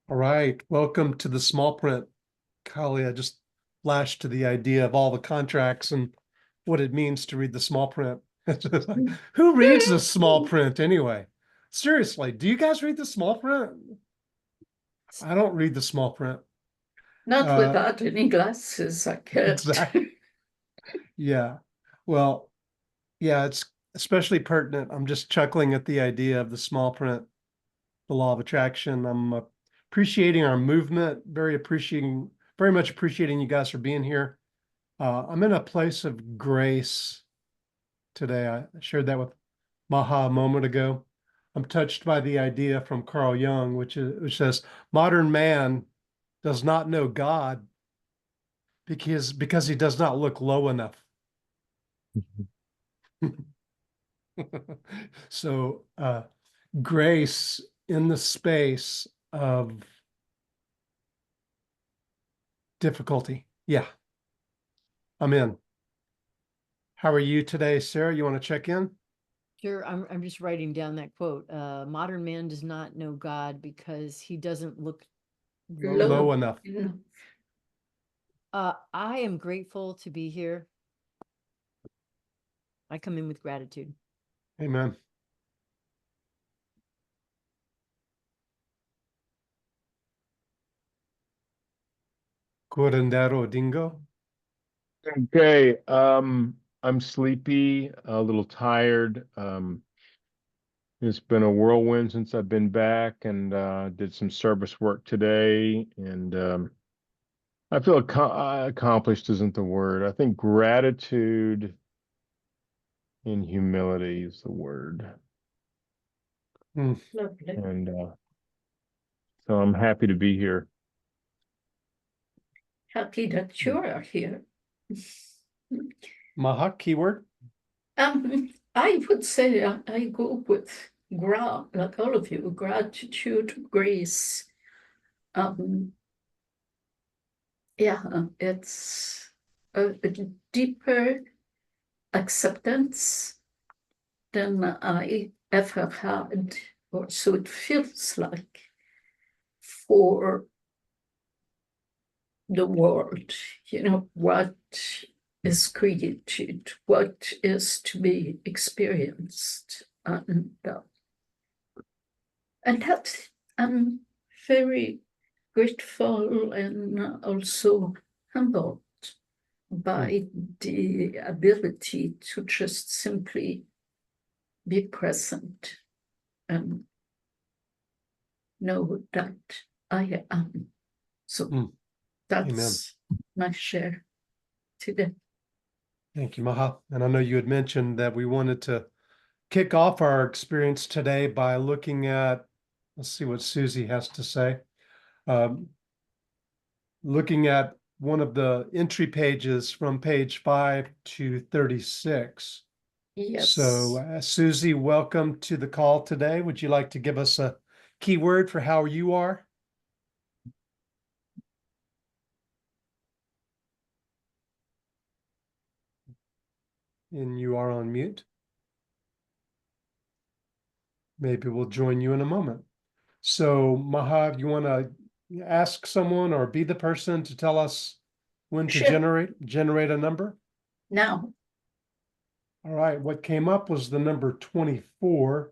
All right, welcome to the small print. Golly, I just flashed to the idea of all the contracts and what it means to read the small print. It's just like, who reads the small print anyway? Seriously, do you guys read the small print? I don't read the small print. Not without any glasses, I can't. Exactly. Yeah. Well, yeah, it's especially pertinent. I'm just chuckling at the idea of the small print, the law of attraction. I'm appreciating our movement, very much appreciating you guys for being here. I'm in a place of grace today. I shared that with Maha a moment ago. I'm touched by the idea from Carl Jung, which says modern man does not know God because he does not look low enough. So grace in the space of difficulty. Yeah, I'm in. How are you today, Sarah? You want to check in? Sure, I'm just writing down that quote. Modern man does not know God because he doesn't look low. Low enough. I am grateful to be here. I come in with gratitude. Amen. Curandero dingo. Okay, I'm sleepy, a little tired. It's been a whirlwind since I've been back and did some service work today, and I feel accomplished isn't the word. I think gratitude and humility is the word. Lovely. And so I'm happy to be here. Happy that you are here. Maha, keyword. I would say I go with like all of you, gratitude, grace. Yeah, it's a deeper acceptance than I ever had, or so it feels like, for the world. What is created, what is to be experienced. And that I'm very grateful and also humbled by the ability to just simply be present and know that I am. So that's my share today. Thank you, Maha. And I know you had mentioned that we wanted to kick off our experience today by looking at, let's see what Susie has to say. Looking at one of the entry pages from page 5 to 36. Yes. So Susie, welcome to the call today. Would you like to give us a keyword for how you are? And you are on mute. Maybe we'll join you in a moment. So Maha, you want to ask someone or be the person to tell us when to generate a number? Now. All right, what came up was the number 24,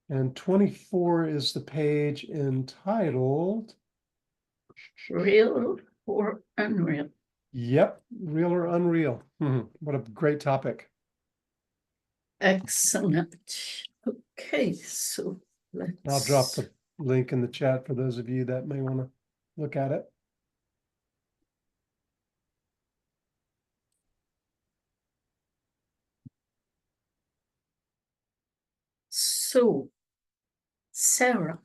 and 24 is the page entitled Real or Unreal? Yep, Real or Unreal. What a great topic. Excellent. Okay, so I'll drop the link in the chat for those of you that may want to look at it. So, Sarah,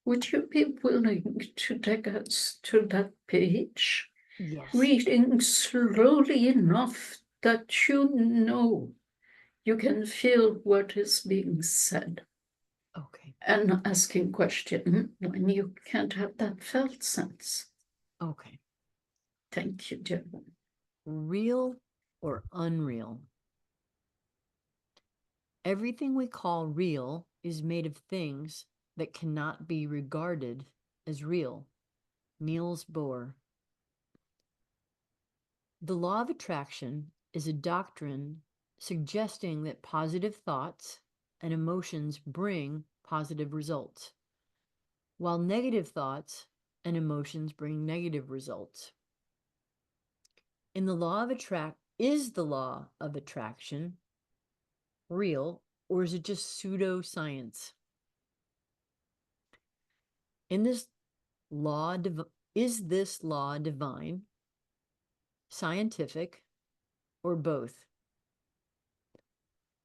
would you be willing to take us to that page? Yes. Reading slowly enough that you can feel what is being said. Okay. And asking questions when you can't have that felt sense. Okay. Thank you, dear one. Real or unreal? Everything we call real is made of things that cannot be regarded as real. Niels Bohr. The law of attraction is a doctrine suggesting that positive thoughts and emotions bring positive results, while negative thoughts and emotions bring negative results. Is the law of attraction real, or is it just pseudoscience? Is this law divine, scientific, or both?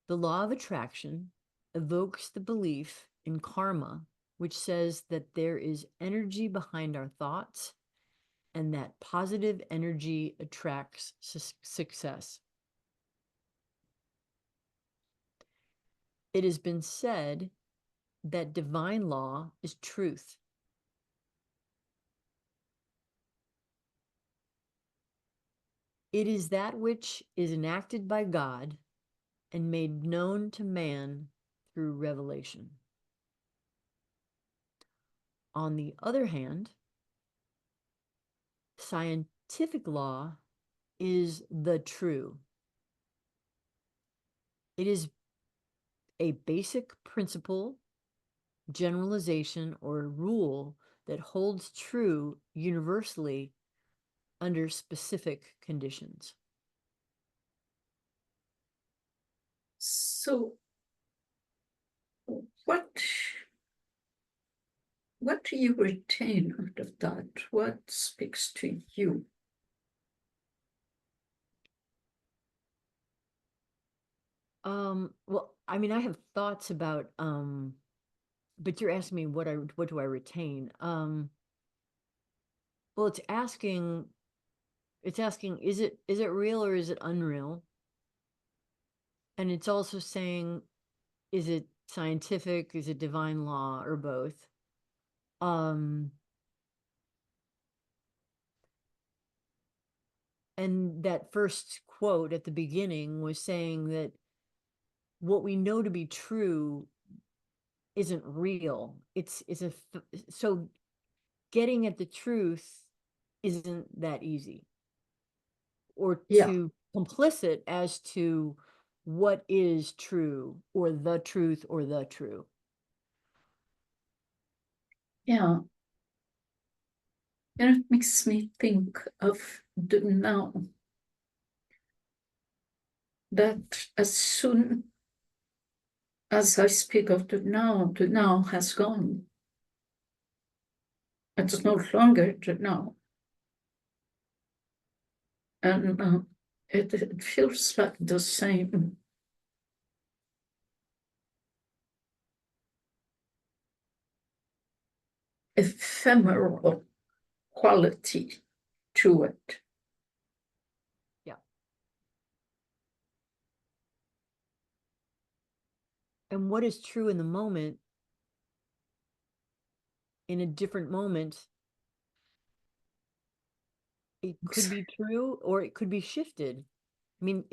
The law of attraction evokes the belief in karma, which says that there is energy behind our thoughts and that positive energy attracts success. It has been said that divine law is truth. It is that which is enacted by God and made known to man through revelation. On the other hand, scientific law is the true. It is a basic principle, generalization, or rule that holds true universally under specific conditions. So what do you retain out of that? What speaks to you? Well, I mean, I have thoughts about, but you're asking me what do I retain? Well, it's asking, is it real or is it unreal? And it's also saying, is it scientific? Is it divine law, or both? And that first quote at the beginning was saying that what we know to be true isn't real. So getting at the truth isn't that easy, or to complicit as to what is true, or the truth, or the true. Yeah. And it makes me think of the now. That as soon as I speak of the now has gone. It's no longer the now. And it feels like the same ephemeral quality to it. Yeah. And what is true in the moment, in a different moment, it could be true or it could be shifted. I mean,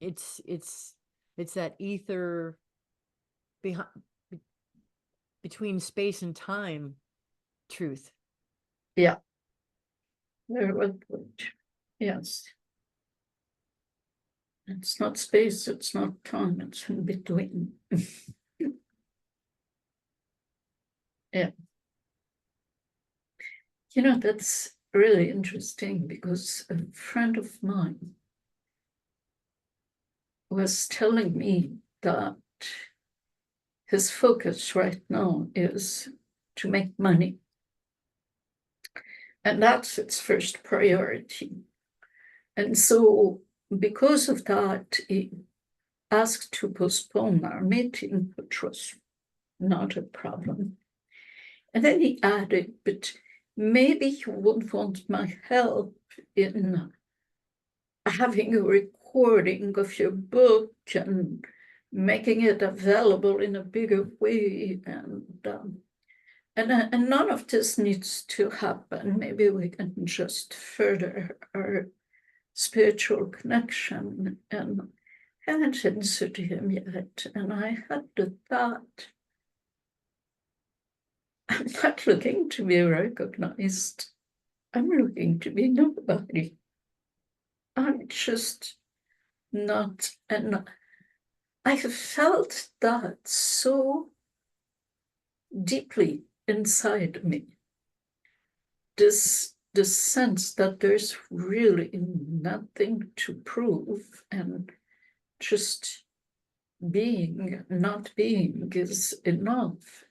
it's that ether behind, between space and time truth. Yeah. Very well put. Yes. It's not space, it's not time, it's in between. Yeah. You know, that's really interesting because a friend of mine was telling me that his focus right now is to make money. And that's its first priority. And so because of that, he asked to postpone our meeting, which was not a problem. And then he added, but maybe you would want my help in having a recording of your book and making it available in a bigger way. And none of this needs to happen. Maybe we can just further our spiritual connection. And I hadn't answered him yet. And I had the thought, I'm not looking to be recognized. I'm looking to be nobody. I'm just not, and I have felt that so deeply inside me. This sense that there's really nothing to prove, and just being, not being is enough.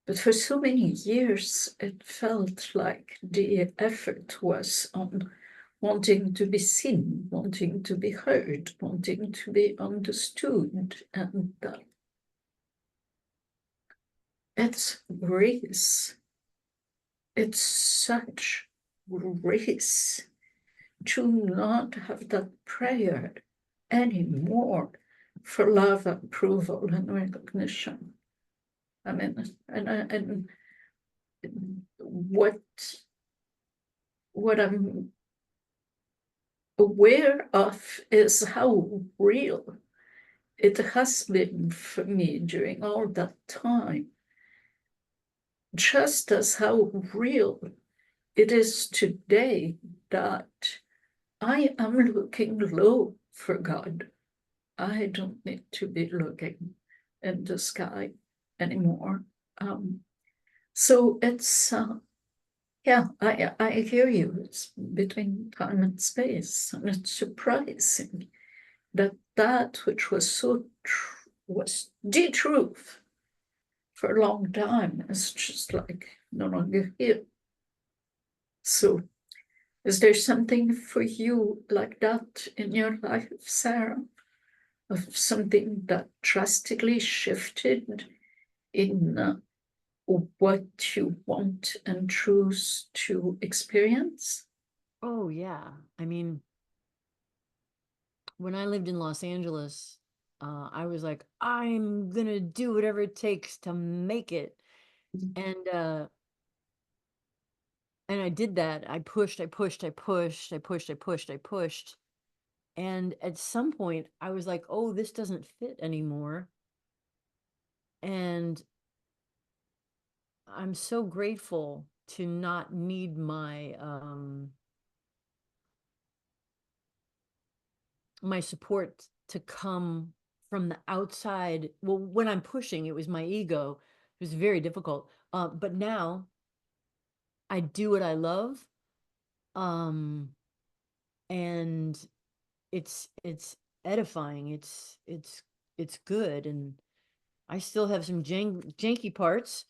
But for so many years, it felt like the effort was on wanting to be seen, wanting to be heard, wanting to be understood, and it's grace. It's such grace to not have that prayer anymore for love, approval, and recognition. I mean, and what I'm aware of is how real it has been for me during all that time, just as how real it is today that I am looking low for God. I don't need to be looking in the sky anymore. So it's, yeah, I hear you. It's between time and space, and it's surprising that that which was was the truth for a long time is just like no longer here. So is there something for you like that in your life, Sarah? Of something that drastically shifted in what you want and choose to experience? Oh, yeah. I mean, when I lived in Los Angeles, I was like, I'm gonna do whatever it takes to make it. And I did that. I pushed. And at some point I was like, oh, this doesn't fit anymore. And I'm so grateful to not need my support to come from the outside. Well, when I'm pushing, it was my ego. It was very difficult. But now I do what I love. And it's edifying. It's good. And I still have some janky parts.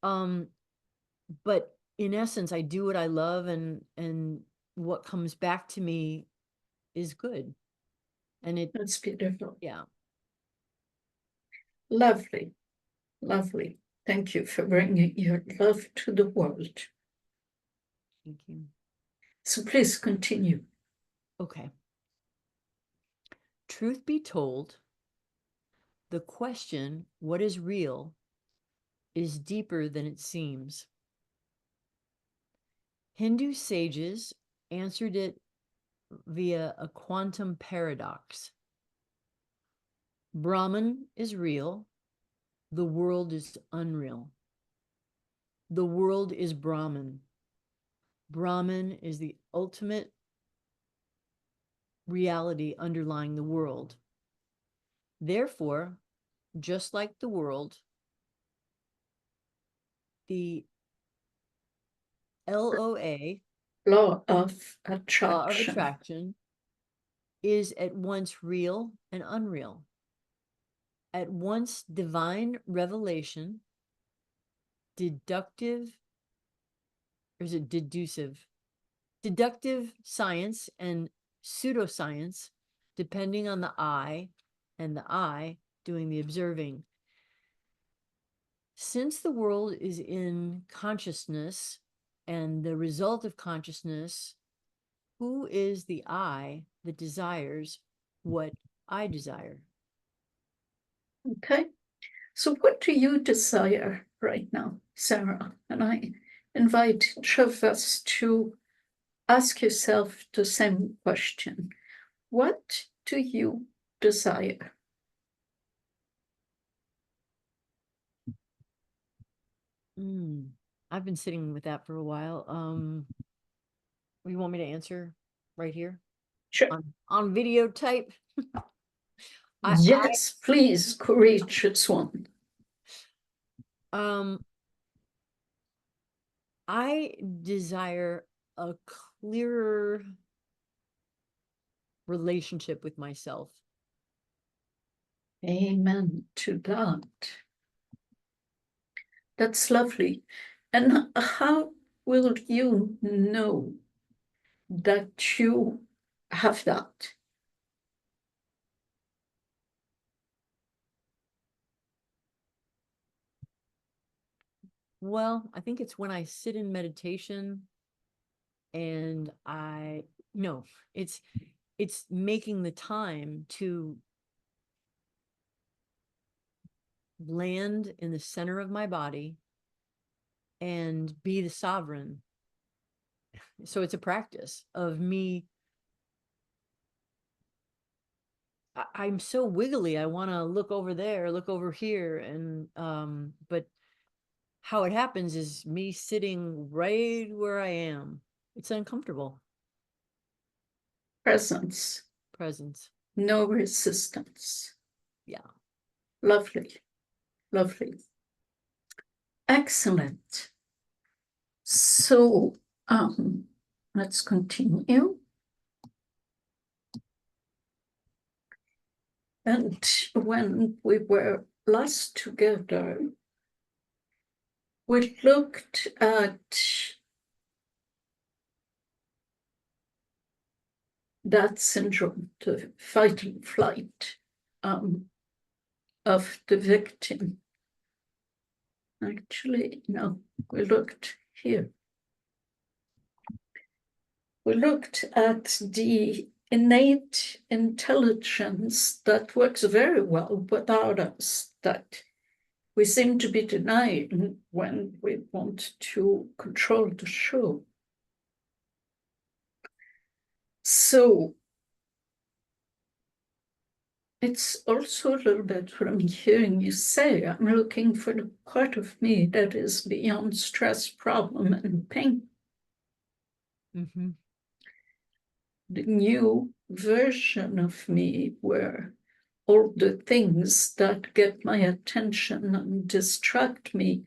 But in essence, I do what I love, and what comes back to me is good. And it, That's beautiful. yeah. Lovely, lovely. Thank you for bringing your love to the world. Thank you. So please continue. Okay. Truth be told, the question, what is real, is deeper than it seems. Hindu sages answered it via a quantum paradox. Brahman is real, the world is unreal. The world is Brahman. Brahman is the ultimate reality underlying the world. Therefore, just like the world, the LOA, Law of law of attraction. attraction, is at once real and unreal. At once divine revelation, deductive, or is it deducive? Deductive science and pseudoscience, depending on the eye, and the eye doing the observing. Since the world is in consciousness and the result of consciousness, who is the I that desires what I desire? Okay. So what do you desire right now, Sarah? And I invite each of us to ask yourself the same question. What do you desire? I've been sitting with that for a while. You want me to answer right here Sure. on videotape? Yes, please, courageous one. I desire a clearer relationship with myself. Amen to that. That's lovely. And how will you know that you have that? Well, I think it's when I sit in meditation and it's making the time to land in the center of my body and be the sovereign. So it's a practice of me. I'm so wiggly. I want to look over there, look over here. And, but how it happens is me sitting right where I am. It's uncomfortable. Presence, Presence. no resistance. Yeah. Lovely, lovely. Excellent. So, let's continue. And when we were last together, we looked at that syndrome, the fight and flight of the victim. Actually, no, we looked here. We looked at the innate intelligence that works very well without us, that we seem to be denying when we want to control the show. So it's also a little bit what I'm hearing you say. I'm looking for the part of me that is beyond stress, problem, and pain. Mm-hmm. The new version of me where all the things that get my attention and distract me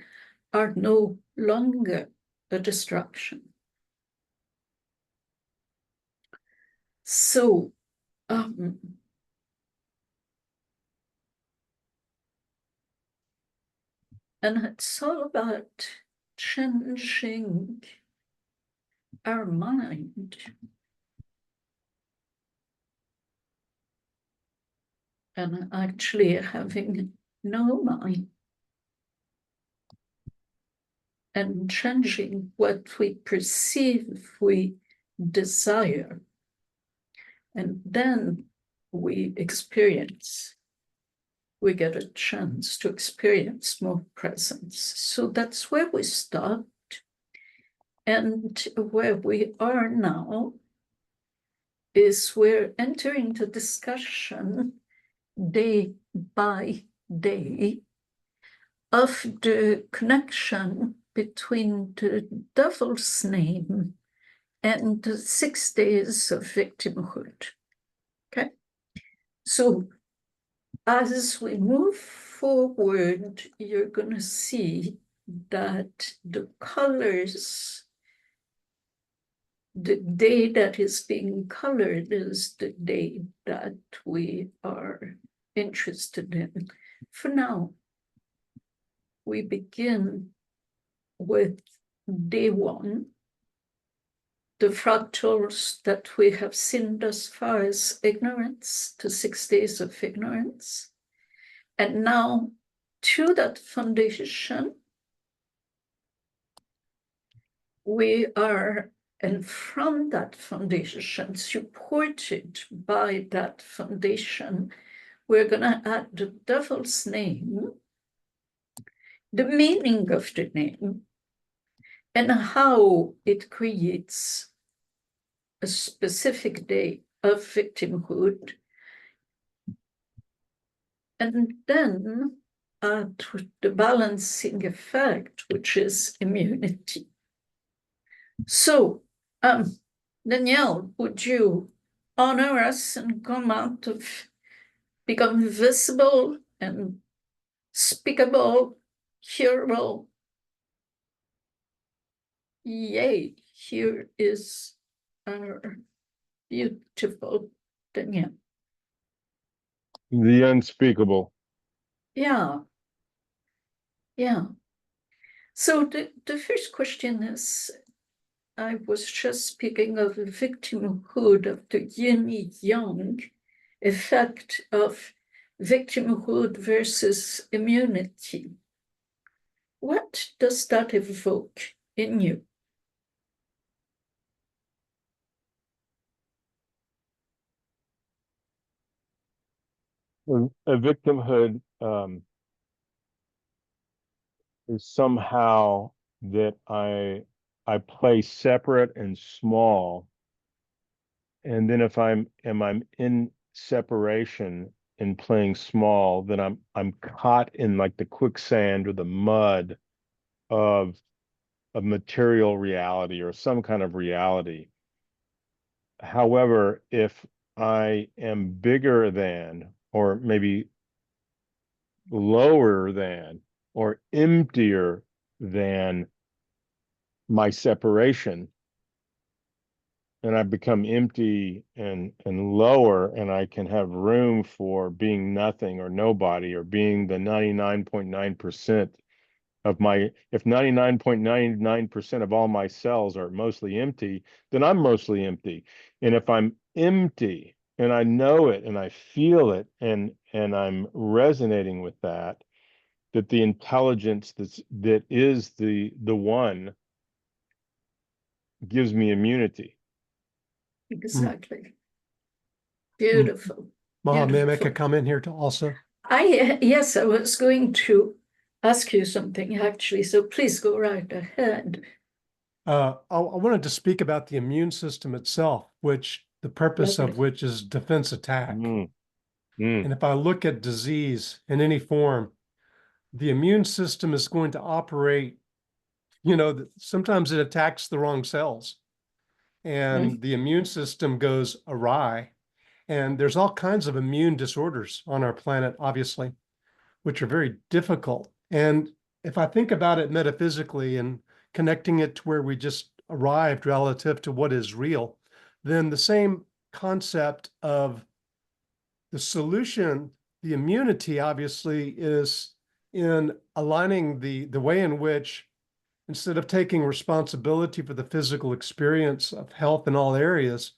are no longer a distraction. So, and it's all about changing our mind. And actually having no mind. And changing what we perceive we desire. And then we experience, we get a chance to experience more presence. So that's where we stopped. And where we are now is we're entering the discussion day by day of the connection between the devil's name and the 6 days of victimhood. Okay, so as we move forward, you're going to see that the colors, the day that is being colored is the day that we are interested in. For now, we begin with day 1, the fractals that we have seen thus far as ignorance, the 6 days of ignorance. And now to that foundation, we are, and from that foundation, supported by that foundation, we're going to add the devil's name, the meaning of the name, and how it creates a specific day of victimhood. And then at the balancing effect, which is immunity. So, Danielle, would you honor us and come out of become visible and speakable, hearable? Yay, here is our beautiful Danielle. The unspeakable. Yeah. Yeah. So the first question is, I was just speaking of the victimhood, of the yin-yang effect of victimhood versus immunity. What does that evoke in you? A victimhood is somehow that I play separate and small, and then if I'm in separation and playing small, then I'm caught in like the quicksand or the mud of material reality or some kind of reality. However, if I am bigger than, or maybe lower than, or emptier than my separation, and I become empty and lower, and I can have room for being nothing or nobody, or being the 99.9% of my, if 99.99% of all my cells are mostly empty, then I'm mostly empty. And if I'm empty and I know it and I feel it, and I'm resonating with that, that the intelligence that is the one gives me immunity. Exactly. Beautiful. Maha, may I make a Beautiful. comment here to also? Yes, I was going to ask you something actually, so please go right ahead. I wanted to speak about the immune system itself, which the purpose of Lovely. which is defense attack. Mm, mm. And if I look at disease in any form, the immune system is going to operate, sometimes it attacks the wrong cells and the immune system goes awry. And there's all kinds of immune disorders on our planet, obviously, which are very difficult. And if I think about it metaphysically and connecting it to where we just arrived relative to what is real, then the same concept of the solution, the immunity, obviously, is in aligning the way in which, instead of taking responsibility for the physical experience of health in all areas,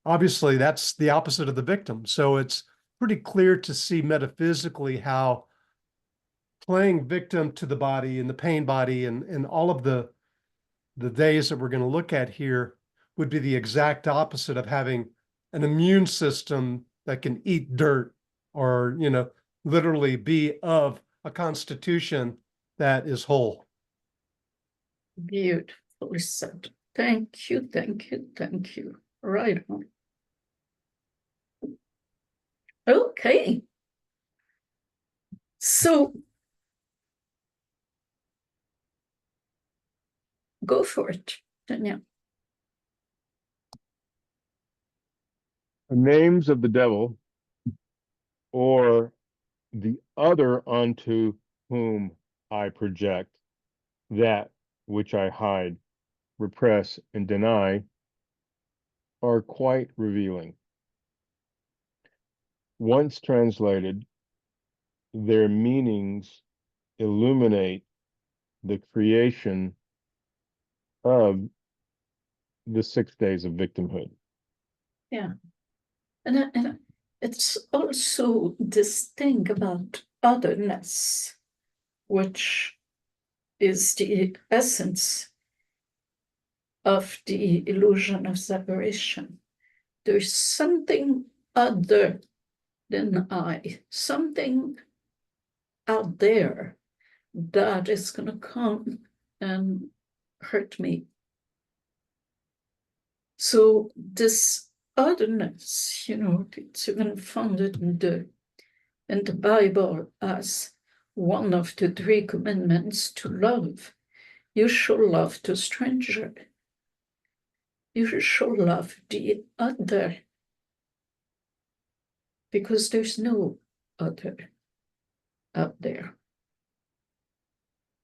obviously that's the opposite of the victim. So it's pretty clear to see metaphysically how playing victim to the body and the pain body and all of the days that we're going to look at here would be the exact opposite of having an immune system that can eat dirt or, literally be of a constitution that is whole. Beautifully said. Thank you, thank you, thank you. Right on. Okay. So go for it, Danielle. The names of the devil, or the other unto whom I project that which I hide, repress, and deny, are quite revealing. Once translated, their meanings illuminate the creation of the 6 days of victimhood. Yeah. And it's also this thing about otherness, which is the essence of the illusion of separation. There's something other than I, something out there that is going to come and hurt me. So this otherness, it's even founded in the in the Bible as one of the 3 commandments to love. You shall love the stranger. You shall love the other. Because there's no other out there.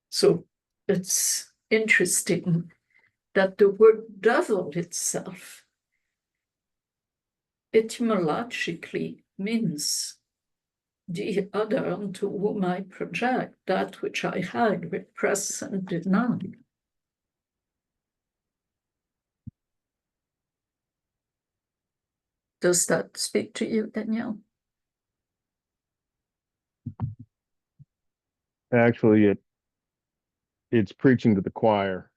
So it's interesting that the word devil itself etymologically means the other unto whom I project, that which I hide, repress, and deny. Does that speak to you, Danielle? Actually, it's preaching to the choir.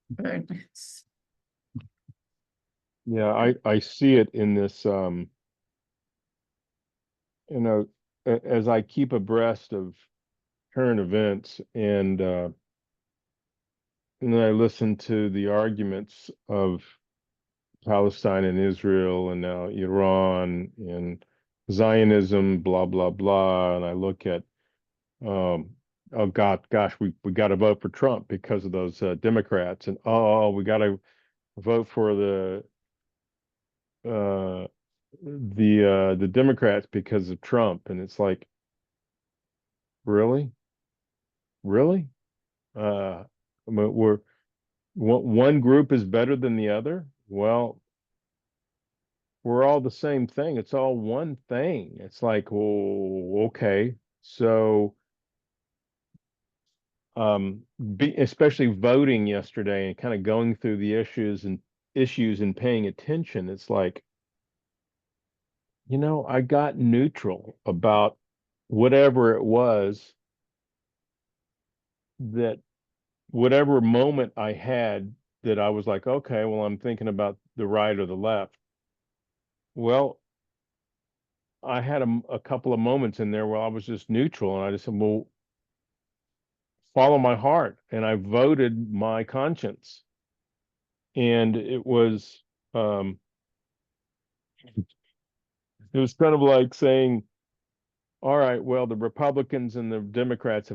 Very nice. Yeah, I see it in this, you know, as I keep abreast of current events and then I listen to the arguments of Palestine and Israel and now Iran and Zionism, blah, blah, blah. And I look at, oh gosh, we got to vote for Trump because of those Democrats. And we got to vote for the Democrats because of Trump. And it's like, really? Really? We're one group is better than the other? Well, we're all the same thing. It's all one thing. It's like, oh, okay. So, especially voting yesterday and kind of going through the issues and paying attention, it's like, I got neutral about whatever it was that whatever moment I had that I was like, okay, well, I'm thinking about the right or the left. Well, I had a couple of moments in there where I was just neutral, and I just said, well, follow my heart. And I voted my conscience. And um, it was kind of like saying, all right, well, the Republicans and the Democrats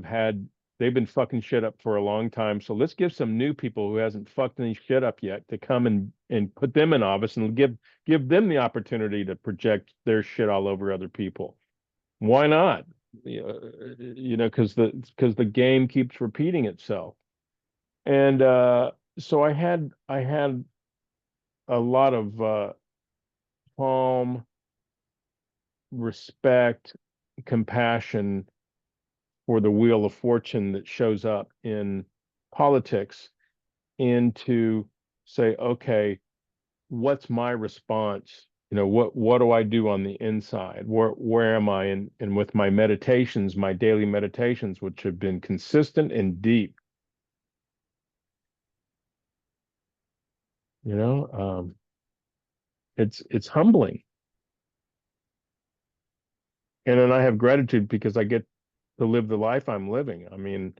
they've been fucking shit up for a long time. So let's give some new people who hasn't fucked any shit up yet to come and put them in office and give them the opportunity to project their shit all over other people. Why not? Because the game keeps repeating itself. And so I had a lot of calm, respect, compassion for the wheel of fortune that shows up in politics, and to say, okay, what's my response? What do I do on the inside? Where am I? And with my meditations, my daily meditations, which have been consistent and deep, it's humbling. And then I have gratitude because I get to live the life I'm living. I mean,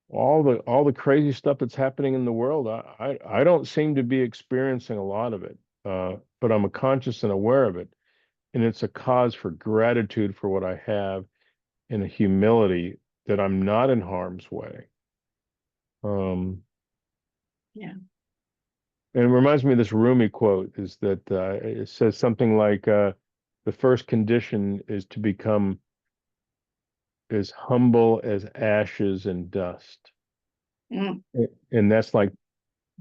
all the crazy stuff that's happening in the world, I don't seem to be experiencing a lot of it, but I'm conscious and aware of it, and it's a cause for gratitude for what I have, and a humility that I'm not in harm's way. Yeah. And it reminds me of this Rumi quote, is that it says something like, the first condition is to become as humble as ashes and dust. Mm. And that's like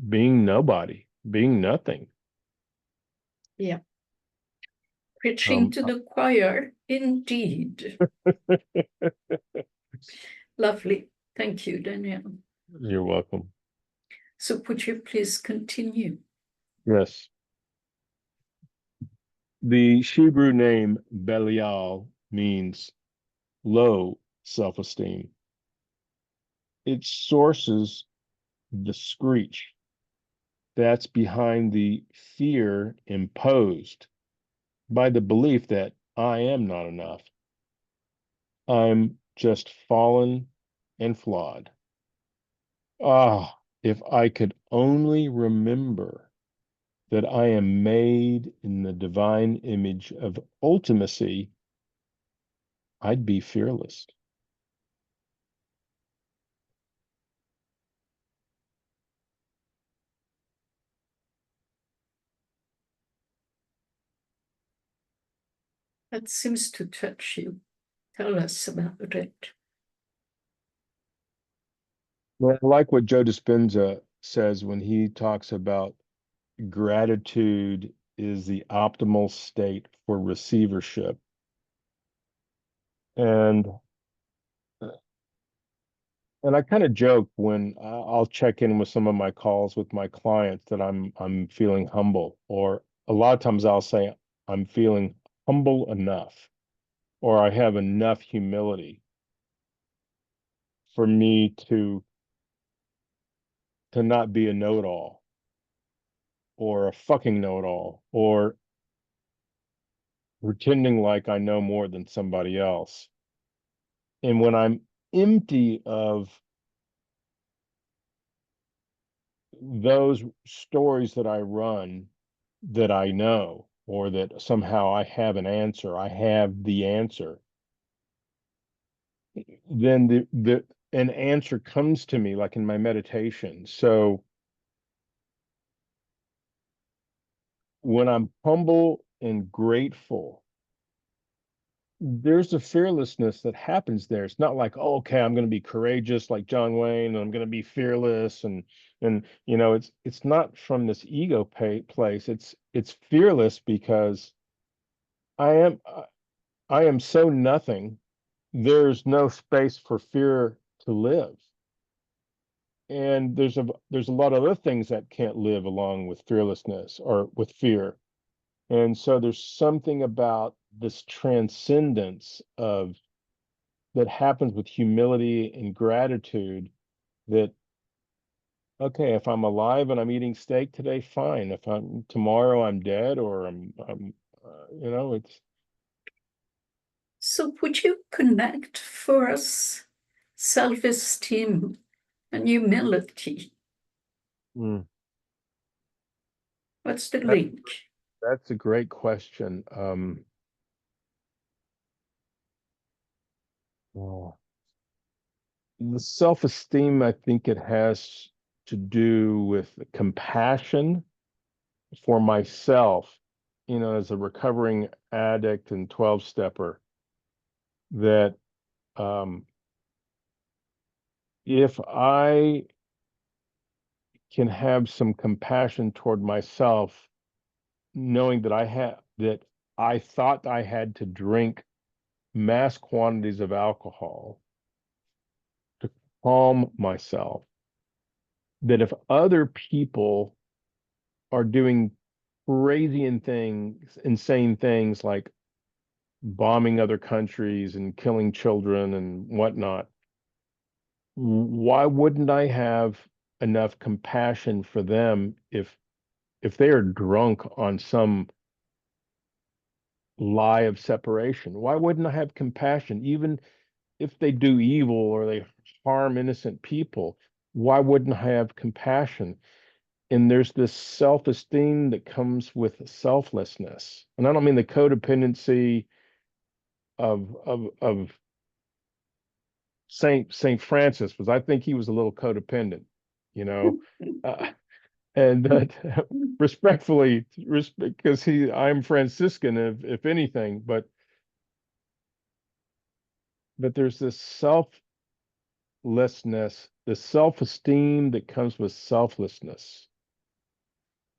being nobody, being nothing. Yeah. Preaching to the choir, indeed. Lovely. Thank you, Danielle. You're welcome. So would you please continue? Yes. The Hebrew name Belial means low self-esteem. It sources the screech that's behind the fear imposed by the belief that I am not enough. I'm just fallen and flawed. Ah, if I could only remember that I am made in the divine image of ultimacy, I'd be fearless. That seems to touch you. Tell us about it. Well, I like what Joe Dispenza says when he talks about gratitude is the optimal state for receivership. And I kind of joke when I'll check in with some of my calls with my clients that I'm feeling humble, or a lot of times I'll say I'm feeling humble enough, or I have enough humility for me to not be a know-it-all or a fucking know-it-all or pretending like I know more than somebody else. And when I'm empty of those stories that I run that I know, or that somehow I have an answer, I have the answer, then an answer comes to me like in my meditation. So when I'm humble and grateful, there's a fearlessness that happens there. It's not like, oh, okay, I'm going to be courageous like John Wayne, and I'm going to be fearless, and it's not from this ego place. It's fearless because I am I am so nothing. There's no space for fear to live, and there's a lot of other things that can't live along with fearlessness or with fear. And so there's something about this transcendence of that happens with humility and gratitude that, okay, if I'm alive and I'm eating steak today, fine. If I'm tomorrow I'm dead, or I'm it's So would you connect for us self-esteem and humility? mm, What's the that, link? that's a great question. Oh, the self-esteem, I think it has to do with compassion for myself, as a recovering addict and 12-stepper, that um, if I can have some compassion toward myself, knowing that I thought I had to drink mass quantities of alcohol to calm myself, that if other people are doing insane things like bombing other countries and killing children and whatnot, why wouldn't I have enough compassion for them if they are drunk on some lie of separation? Why wouldn't I have compassion even if they do evil or they harm innocent people? Why wouldn't I have compassion? And there's this self-esteem that comes with selflessness. And I don't mean the codependency of Saint Francis, because I think he was a little codependent, you know. And that respectfully, because I'm Franciscan, if anything, but there's this selflessness, the self-esteem that comes with selflessness,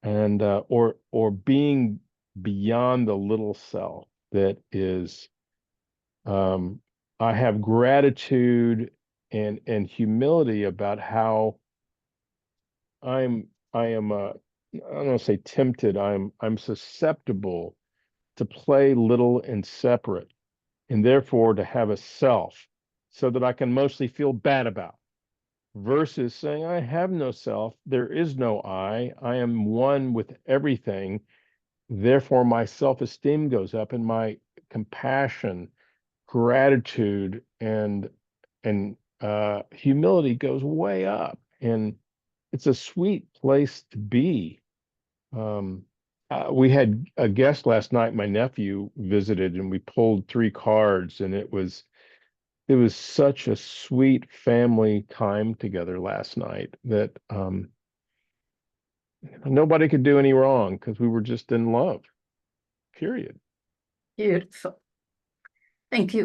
and or being beyond the little self that is. I have gratitude and humility about how I am I don't want to say tempted. I'm susceptible to play little and separate, and therefore to have a self so that I can mostly feel bad about, versus saying I have no self, there is no I am one with everything. Therefore my self-esteem goes up, and my compassion, gratitude, and humility goes way up, and it's a sweet place to be. We had a guest last night. My nephew visited, and we pulled 3 cards, and it was such a sweet family time together last night that nobody could do any wrong because we were just in love. Period. Beautiful. Thank you.